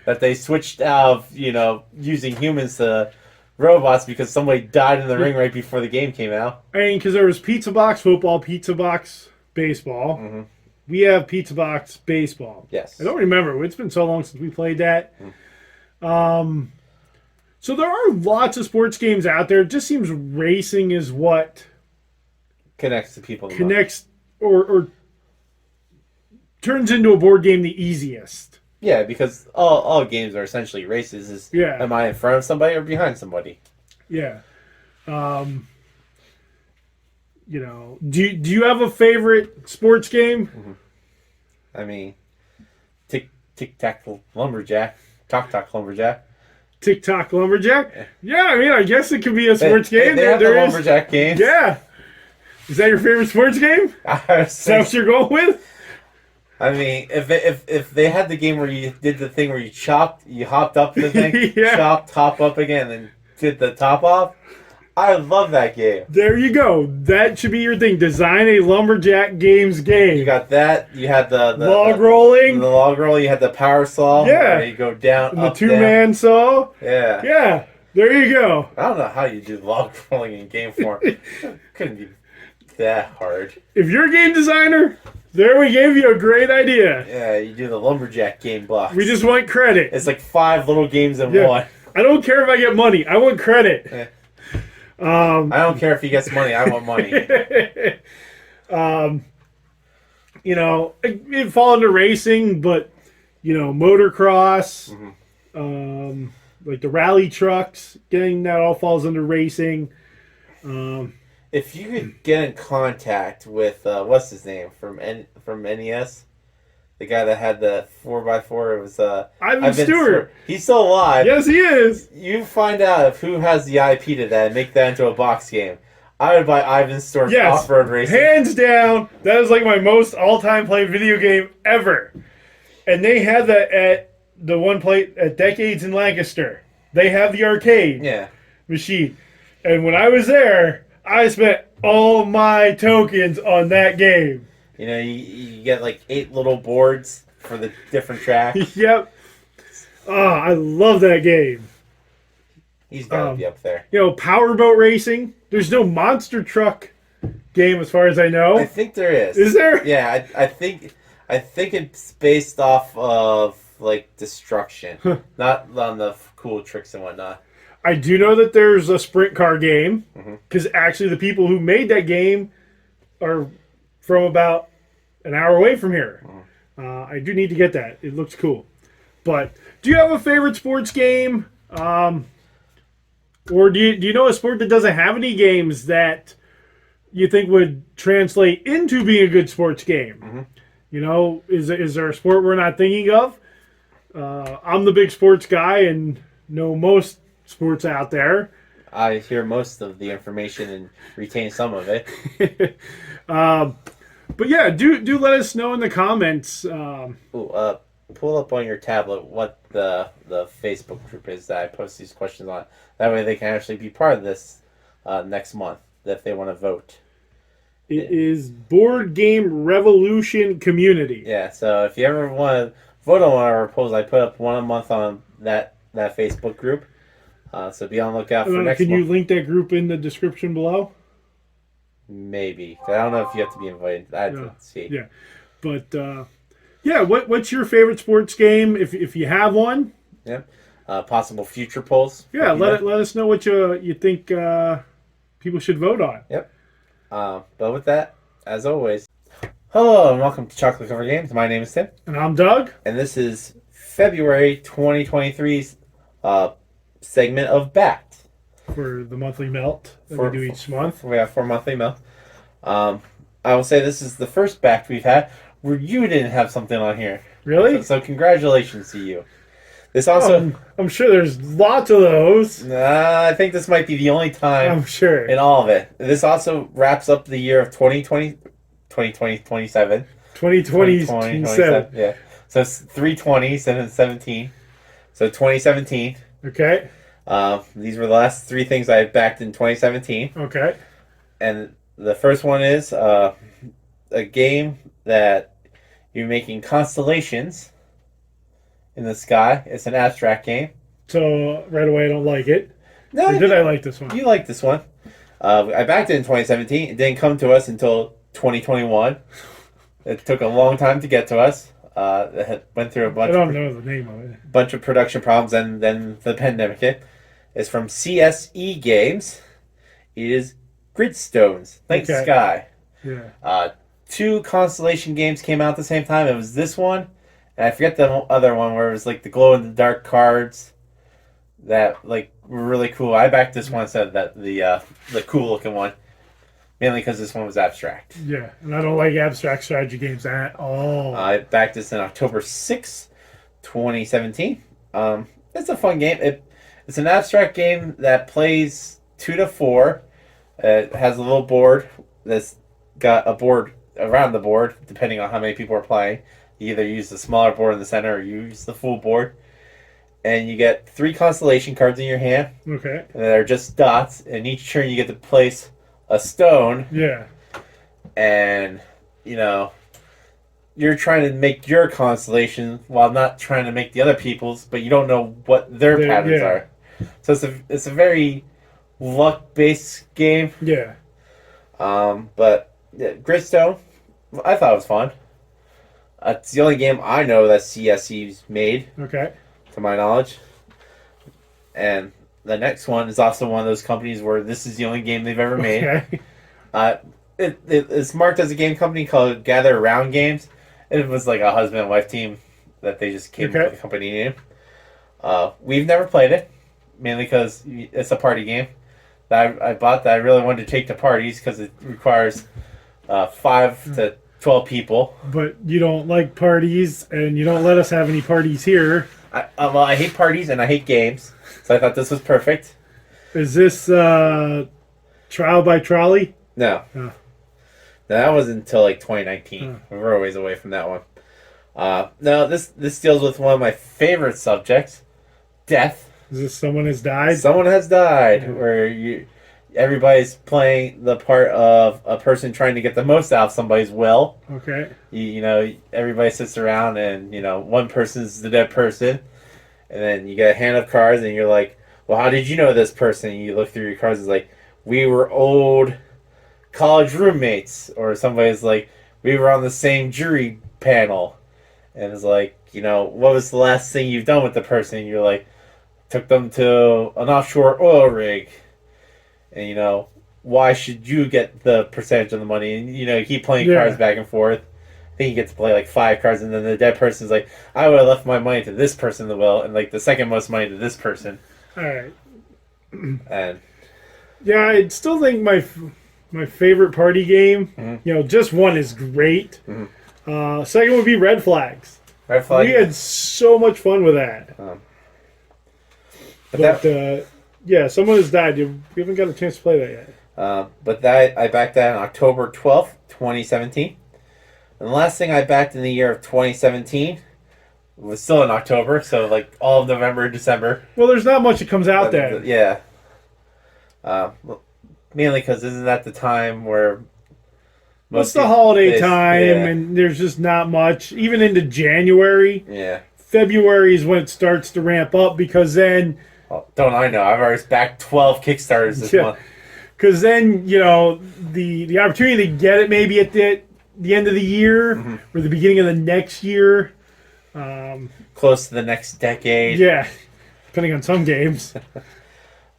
that they switched out of, you know, using humans to robots because somebody died in the ring right before the game came out. I mean, because there was Pizza Box football, Pizza Box baseball. Mm-hmm. We have Pizza Box baseball. Yes. I don't remember. It's been so long since we played that. So there are lots of sports games out there. It just seems racing is what Connects to people. connects or turns into a board game the easiest. Yeah, because all games are essentially races. Is Yeah. Am I in front of somebody or behind somebody? Yeah. You know, do you have a favorite sports game? I mean, Tic Tac Lumberjack, Tock Lumberjack. TikTok Lumberjack? Yeah, I mean, I guess it could be a sports game. They have the There is- Lumberjack games. Yeah. Is that your favorite sports game? Is that what you're going with? I mean, if they had the game where you did the thing where you hopped up the thing, Yeah. chopped top up again, and did the top off, I love that game. There you go. That should be your thing. Design a Lumberjack Games game. You got that. You had the Log the rolling. log roll. You had the power saw. Yeah. where you go down. The up, two-man saw. down. Yeah. Yeah. There you go. I don't know how you do log rolling in game form. Couldn't be that hard. If you're a game designer, there we gave you a great idea. Yeah, you do the Lumberjack game blocks. We just want credit. It's like 5 little games in Yeah. one. I don't care if I get money. I want credit. Yeah. I don't care if he gets money. I want money. You know, it fall into racing, but you know, motocross, like the rally trucks, getting that all falls under racing. If you could get in contact with what's his name from NES, the guy that had the 4x4, it was Ivan Stewart. He's still alive. Yes, he is. You find out who has the IP to that and make that into a box game. I would buy Ivan Stewart's Yes, off-road racing. hands down. That is like my most all-time played video game ever. And they had that at the one play at Decades in Lancaster. They have the arcade Yeah. machine, and when I was there, I spent all my tokens on that game. You know, you get like 8 little boards for the different tracks. Yep. I love that game. He's got to be up there. You know, powerboat racing. There's no monster truck game as far as I know. I think there is. Is there? Yeah, I think it's based off of like destruction, not on the cool tricks and whatnot. I do know that there's a sprint car game Mm-hmm. because actually the people who made that game are from about an hour away from here. I do need to get that. It looks cool. But do you have a favorite sports game? Or do you know a sport that doesn't have any games that you think would translate into being a good sports game? Mm-hmm. You know, is there a sport we're not thinking of? I'm the big sports guy and know most sports out there. I hear most of the information and retain some of it. But yeah, do let us know in the comments. Ooh, pull up on your tablet what the Facebook group is that I post these questions on. That way they can actually be part of this next month if they want to vote. It is Board Game Revolution Community. Yeah, so if you ever want to vote on one of our proposals, I put up one a month on that Facebook group. So be on the lookout for next Can month. you link that group in the description below? Maybe. I don't know if you have to be invited. I have to see. Yeah, but yeah, what's your favorite sports game if you have one? Yep. Possible future polls. Yeah, let us know what you think people should vote on. Yep. But with that, as always, hello and welcome to Chocolate Cover Games. My name is Tim, And I'm Doug. and this is February 2023's segment of Backed. For the monthly melt that For- we do each month. We have 4 monthly mail. I will say this is the first Backed we've had where you didn't have something on here. Really? So congratulations to you. This also, I'm sure there's lots of those. I think this might be the only time I'm sure. in all of it. This also wraps up the year of 2020, 27. 2027. Yeah. So it's 320, 17. So 2017. Okay. These were the last 3 things I backed in 2017. Okay. And the first one is a game that you're making constellations in the sky. It's an abstract game. So right away I don't like it. No, Or did I like this one? you like this one. I backed it in 2017. It didn't come to us until 2021. It took a long time to get to us. It went through a I bunch don't know the name of it. bunch of production problems, and then the pandemic hit. It's from CSE Games. It is Gridstones, Night Okay. Sky. Yeah. 2 Constellation games came out at the same time. It was this one, and I forget the other one where it was like the glow in the dark cards that like were really cool. I backed this one instead of the cool looking one, mainly because this one was abstract. Yeah. And I don't like abstract strategy games at all. I backed this in October 6th, 2017. It's a fun game. It's an abstract game that plays 2 to 4. It has a little board that's got a board around the board, depending on how many people are playing. You either use the smaller board in the center or you use the full board. And you get 3 constellation cards in your hand, Okay. and they're just dots. And each turn you get to place a stone, Yeah. and you're trying to make your constellation while not trying to make the other people's, but you don't know what their patterns yeah. are. So it's a very luck based game. Yeah. But yeah, Gridstone, I thought it was fun. It's the only game I know that CSE's made, Okay. to my knowledge. And the next one is also one of those companies where this is the only game they've ever made. Okay. It's marked as a game company called Gather Around Games. It was like a husband and wife team that they just came up with a company name. We've never played it, mainly because it's a party game that I bought that I really wanted to take to parties because it requires 5 to 12 people. But you don't like parties, and you don't let us have any parties here. I hate parties and I hate games, so I thought this was perfect. Is this Trial by Trolley? No. Oh. That was until like 2019. We were always away from that one. No, this deals with one of my favorite subjects, death. Is this Someone Has Died? Someone has died, where everybody's playing the part of a person trying to get the most out of somebody's will. Okay. Everybody sits around and, one person's the dead person. And then you get a hand of cards and you're like, well, how did you know this person? And you look through your cards, it's like, we were old college roommates. Or somebody's like, we were on the same jury panel. And it's like, what was the last thing you've done with the person? And you're like, took them to an offshore oil rig, and why should you get the percentage of the money? And you keep playing Yeah. cards back and forth. I think you get to play like 5 cards, and then the dead person's like, I would have left my money to this person in the will, and like the second most money to this person. All right. And Yeah, I still think my favorite party game, just one is great. Second would be Red Flags. Red Flag. We had so much fun with that. But yeah, someone has died. We haven't got a chance to play that yet. But that I backed that on October 12th, 2017. And the last thing I backed in the year of 2017 was still in October, so like all of November, December. Well, there's not much that comes out then. Yeah. Mainly because isn't that the time where It's the holiday time, yeah. and there's just not much. Even into January, Yeah. February is when it starts to ramp up because then, Well, don't I know? I've already backed 12 Kickstarters this month. the opportunity to get it maybe at the end of the year or the beginning of the next year. Close to the next decade. Yeah, depending on some games.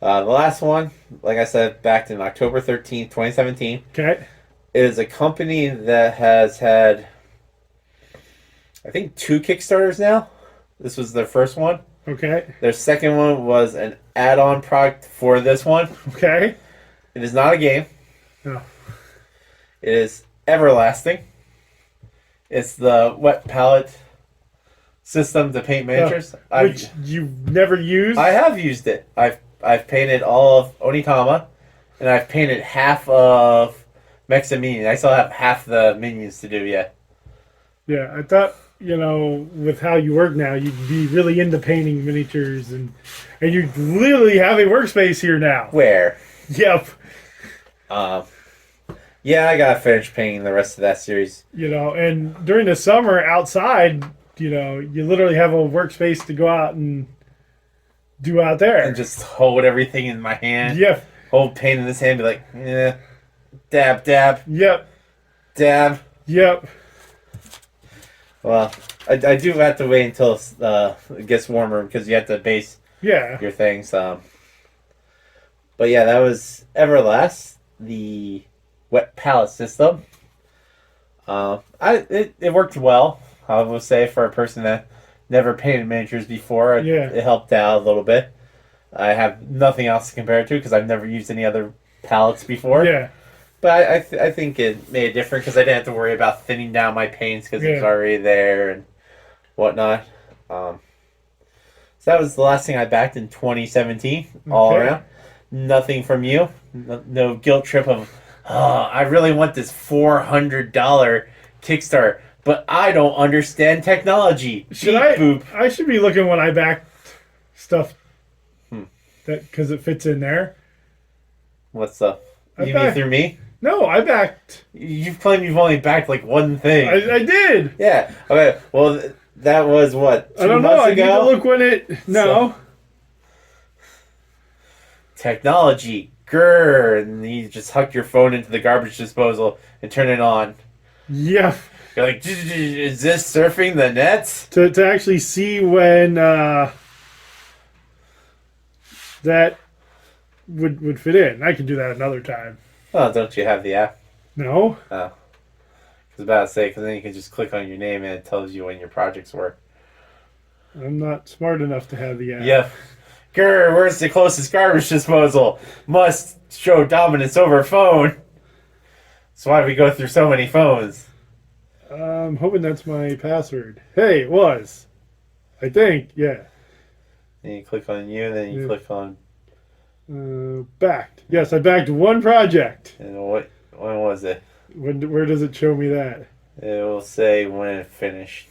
The last one, like I said, backed in October 13th, 2017. Okay. It is a company that has had, I think, 2 Kickstarters now. This was their first one. Okay. Their second one was an add-on product for this one. Okay. It is not a game. No. It is Everlasting. It's the wet palette system to paint miniatures. Which you've never used? I have used it. I've painted all of Onitama, and I've painted half of Mecha Minion. I still have half the minions to do yet. Yeah, I thought, with how you work now, you'd be really into painting miniatures, and you literally have a workspace here now. Where? Yep. Yeah, I gotta finish painting the rest of that series. And during the summer outside, you literally have a workspace to go out and do out there. And just hold everything in my hand. Yep. Hold paint in this hand, be like, dab, dab, Yep. dab. Yep. Well, I do have to wait until it gets warmer because you have to base Yeah. your things. But yeah, that was Everlast, the wet palette system. It worked well, I will say, for a person that never painted miniatures before. It helped out a little bit. I have nothing else to compare it to because I've never used any other palettes before. Yeah. But I think it made it different because I didn't have to worry about thinning down my paints because it was already there and whatnot. So that was the last thing I backed in 2017, all around. Nothing from you. No guilt trip of, I really want this $400 Kickstarter, but I don't understand technology. I should be looking when I back stuff because it fits in there. What's up? You mean through me? No, I backed. You've claimed you've only backed like one thing. I did. Yeah. Okay. Well, that was what? 2 I don't know. months ago? I need to look when it. No. Technology. Grrr. And you just huck your phone into the garbage disposal and turn it on. Yeah. You're like, is this surfing the net? To actually see when that would fit in. I can do that another time. Oh, don't you have the app? No. Oh. I was about to say, because then you can just click on your name and it tells you when your projects were. I'm not smart enough to have the app. Yep. Grr, where's the closest garbage disposal? Must show dominance over phone. That's why we go through so many phones. I'm hoping that's my password. Hey, it was. I think, yeah. And you click on you, and then you click on... Backed. Yes, I backed one project. And when was it? Where does it show me that? It will say when it finished.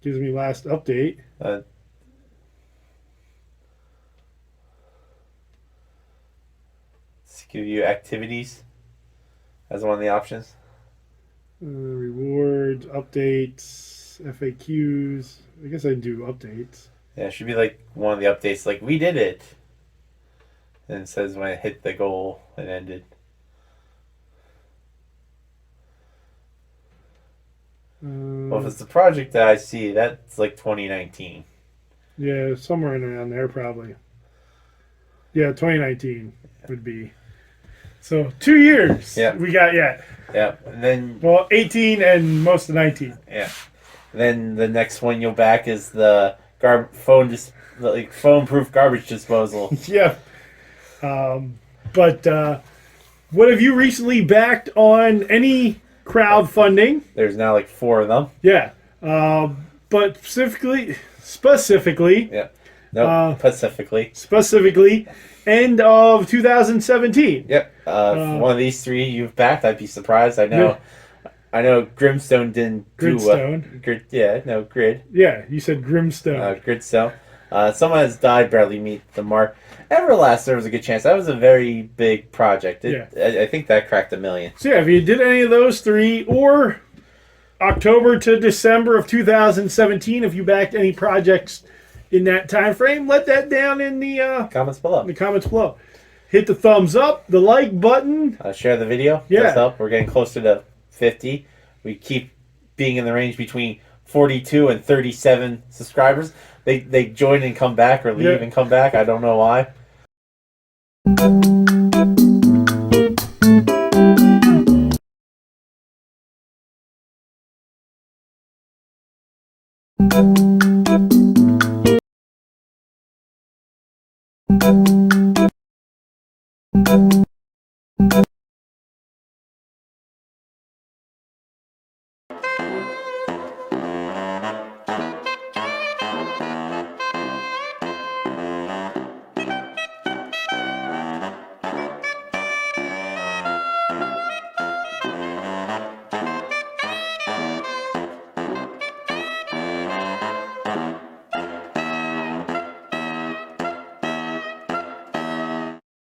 Gives me last update. Give you activities as one of the options. Rewards, updates, FAQs. I guess I do updates. Yeah, it should be like one of the updates, like, we did it. And it says when it hit the goal and ended. Well, if it's the project that I see, that's like 2019. Yeah, somewhere in around there probably. Yeah, 2019 would be. So 2 years. Yeah. We got yet. Yeah, and then 18 and most of 19. yeah, then the next one you'll back is the phone-proof garbage disposal. Yeah. But what have you recently backed on any crowdfunding? There's now like 4 of them. Yeah. But specifically, Yeah. No, specifically, end of 2017. Yep. One of these 3 you've backed, I'd be surprised. I know. Yeah. I know Grimstone didn't do Gridstone. Grid. Yeah, you said Grimstone. Gridstone. Someone Has Died barely meet the mark. Everlast, there was a good chance. That was a very big project. I think that cracked 1 million. So yeah, if you did any of those 3, or October to December of 2017, if you backed any projects in that time frame, let that down in the Comments below. comments below. Hit the thumbs up, the like button. Share the video. Yeah. Thumbs up. We're getting closer to 50. We keep being in the range between 42 and 37 subscribers. They join and come back, or leave Yeah. and come back. I don't know why.